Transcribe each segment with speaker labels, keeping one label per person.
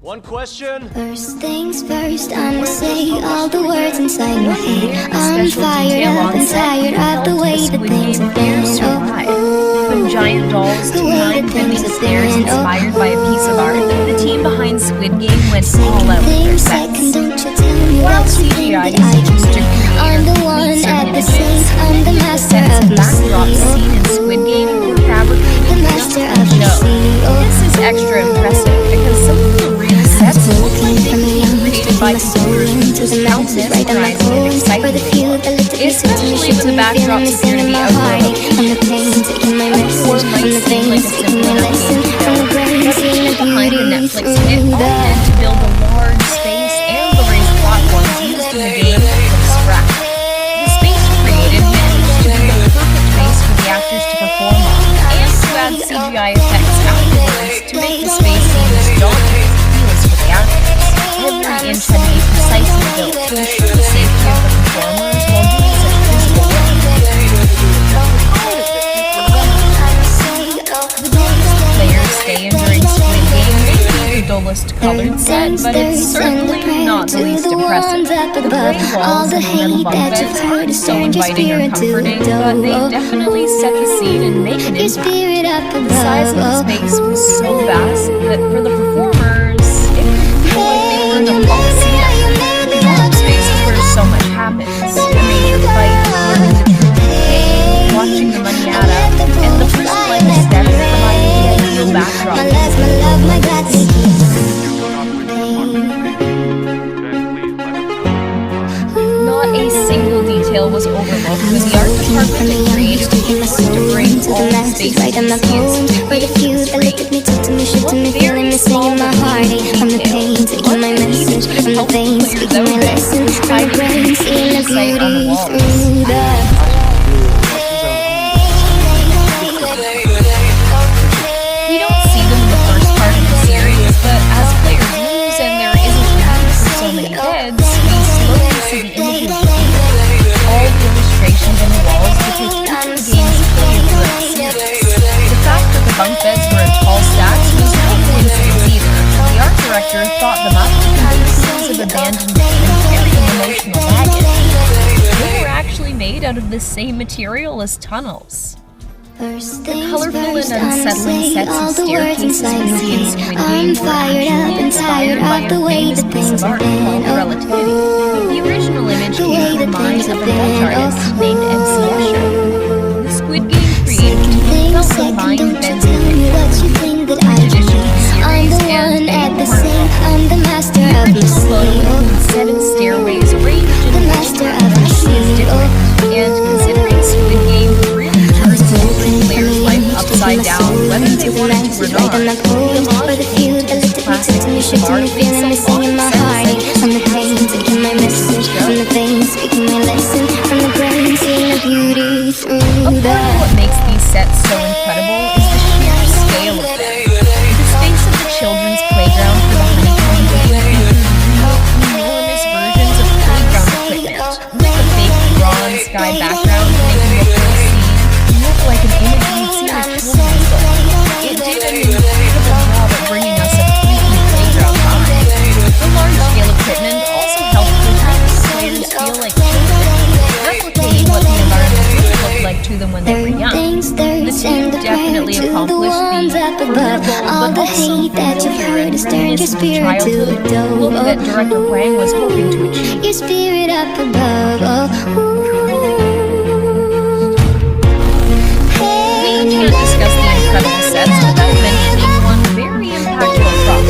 Speaker 1: One question.
Speaker 2: First things first, I'ma say all the words inside my head. I'm fired up and tired of the way that things have been.
Speaker 3: From giant dolls to mind-bending stairs inspired by a piece of art, the team behind Squid Game went all out with their sets. While CGI is used to create
Speaker 2: I'm the one at the same, I'm the master of the
Speaker 3: backdrops seen in Squid Game were fabricated just for the show. This is extra impressive because some of the real sets look like they were created by coders whose countless horizon and excitement, especially when the backdrops appear to be outdated. Or might seem like a simple enough game to build, but the team behind the Netflix hit all had to build a large space and the raised platforms used in the game from scratch. The space created managed to be the perfect base for the actors to perform on, and to add CGI effects afterwards to make the space seem as daunting as it feels for the actors. Every inch had to be precisely built to ensure the safety of the performers while doing such physical work. Players stay in during Squid Game may be the dullest colored set, but it's certainly not the least impressive. The gray walls and the metal bunk beds aren't so inviting or comforting, but they definitely set the scene and make an impact. The size of the space was so vast that for the performers, it could feel like they were in a coliseum. The space is where so much happens. A major fight, learning the truth of the game, watching the money add up, and the personalized aesthetic provided the ideal backdrop. Not a single detail was overlooked when the art department and creative team worked to bring all the spaces to the screen. One very small detail, one thing that could have helped the players out there, hiding in sight on the walls. We don't see them in the first part of the series, but as players lose and there isn't room for so many beds, we slowly see the images reveal. All the illustrations on the walls depict each of the game's players throughout the series. The fact that the bunk beds were in tall stacks was no coincidence either. The art director thought them up to convey a sense of abandonment and carrying emotional baggage. They were actually made out of the same material as tunnels. The colorful and unsettling sets and staircases we see in Squid Game were actually inspired by a famous piece of art called Relativity. The original image came from the mind of a Dutch artist named MC Escher. The Squid Game creative team felt the mind-bending picture. In addition to the series and many more, the original photo includes 7 stairways arranged in a way that is different, and considering Squid Game really turns the player's life upside down, whether they wanted to or not, the homage to this classic piece of art makes a lot of sense and has the A part of what makes these sets so incredible is the sheer scale of them. The space of the children's playground for the honeycomb game includes enormous versions of playground equipment, with a fake bronze sky background making the whole scene look like an image you'd see in a children's book. It did an incredible job at bringing us a creepy playground vibe. The large-scale equipment also helped to make the players feel like children, replicating what the environment would look like to them when they were young. The team definitely accomplished the formidable but also familiar and reminiscent childhood look that director Wang was hoping to achieve.
Speaker 2: Your spirit up above,
Speaker 3: We can't discuss the incredible sets without mentioning one very impactful prop.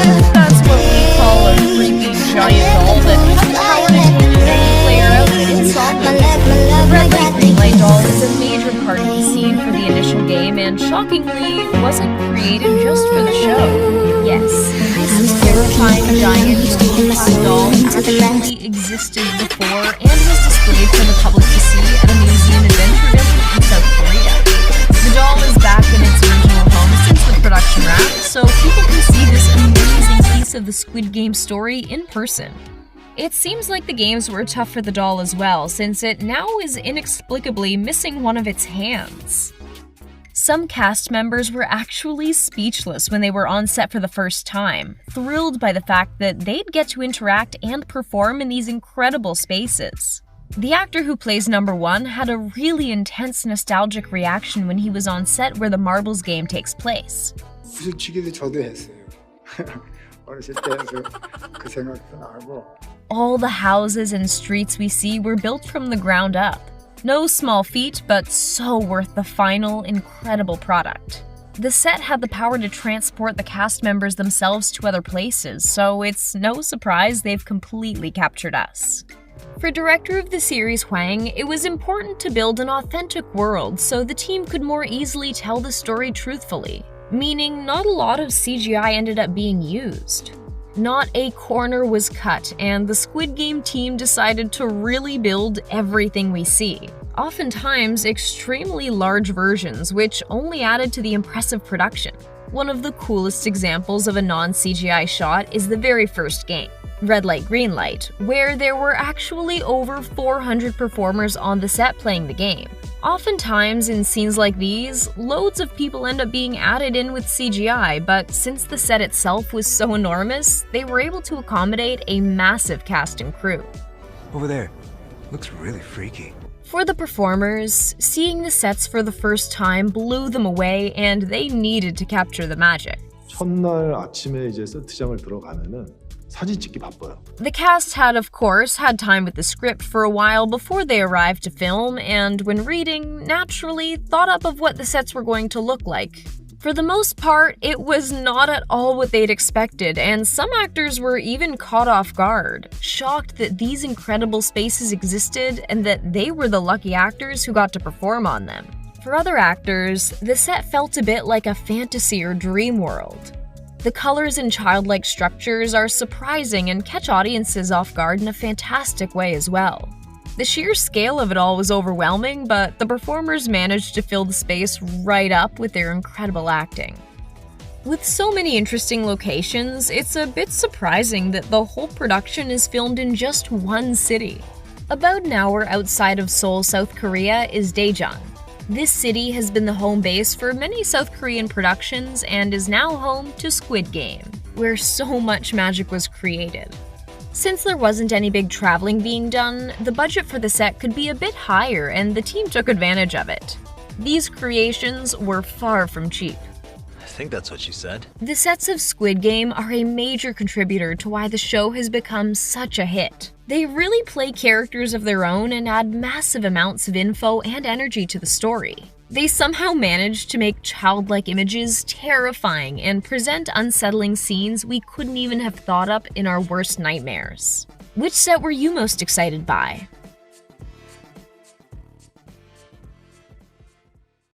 Speaker 3: If that's what we call a creepy giant doll that has the power to take any player out in an instant. The red light, green light doll is a major part of the scene for the initial game and shockingly wasn't created just for the show. Yes, this terrifying giant doll actually existed before and was displayed for the public to see at a museum adventure desert in South Korea. The doll is back in its original home since the production wrap, so people can see this amazing piece of the Squid Game story in person. It seems like the games were tough for the doll as well, since it now is inexplicably missing one of its hands. Some cast members were actually speechless when they were on set for the first time, thrilled by the fact that they'd get to interact and perform in these incredible spaces. The actor who plays number 1 had a really intense nostalgic reaction when he was on set where the marbles game takes place.
Speaker 1: 구슬치기도 저도 했어요. 어렸을 때 해서 그 생각도 나고.
Speaker 3: All the houses and streets we see were built from the ground up. No small feat, but so worth the final, incredible product. The set had the power to transport the cast members themselves to other places, so it's no surprise they've completely captured us. For director of the series Hwang, it was important to build an authentic world so the team could more easily tell the story truthfully, meaning not a lot of CGI ended up being used. Not a corner was cut, and the Squid Game team decided to really build everything we see. Oftentimes, extremely large versions, which only added to the impressive production. One of the coolest examples of a non-CGI shot is the very first game, Red Light, Green Light, where there were actually over 400 performers on the set playing the game. Oftentimes, in scenes like these, loads of people end up being added in with CGI, but since the set itself was so enormous, they were able to accommodate a massive cast and crew.
Speaker 4: Over there. Looks really freaky.
Speaker 3: For the performers, seeing the sets for the first time blew them away and they needed to capture the magic.
Speaker 5: 첫날 아침에 이제 세트장을 들어가면은 사진 찍기 바빠요.
Speaker 3: The cast had, of course, had time with the script for a while before they arrived to film, and when reading, naturally thought up of what the sets were going to look like. For the most part, it was not at all what they'd expected, and some actors were even caught off guard, shocked that these incredible spaces existed and that they were the lucky actors who got to perform on them. For other actors, the set felt a bit like a fantasy or dream world. The colors and childlike structures are surprising and catch audiences off guard in a fantastic way as well. The sheer scale of it all was overwhelming, but the performers managed to fill the space right up with their incredible acting. With so many interesting locations, it's a bit surprising that the whole production is filmed in just one city. About an hour outside of Seoul, South Korea is Daejeon. This city has been the home base for many South Korean productions and is now home to Squid Game, where so much magic was created. Since there wasn't any big traveling being done, the budget for the set could be a bit higher and the team took advantage of it. These creations were far from cheap.
Speaker 4: I think that's what she said.
Speaker 3: The sets of Squid Game are a major contributor to why the show has become such a hit. They really play characters of their own and add massive amounts of info and energy to the story. They somehow managed to make childlike images terrifying and present unsettling scenes we couldn't even have thought up in our worst nightmares. Which set were you most excited by?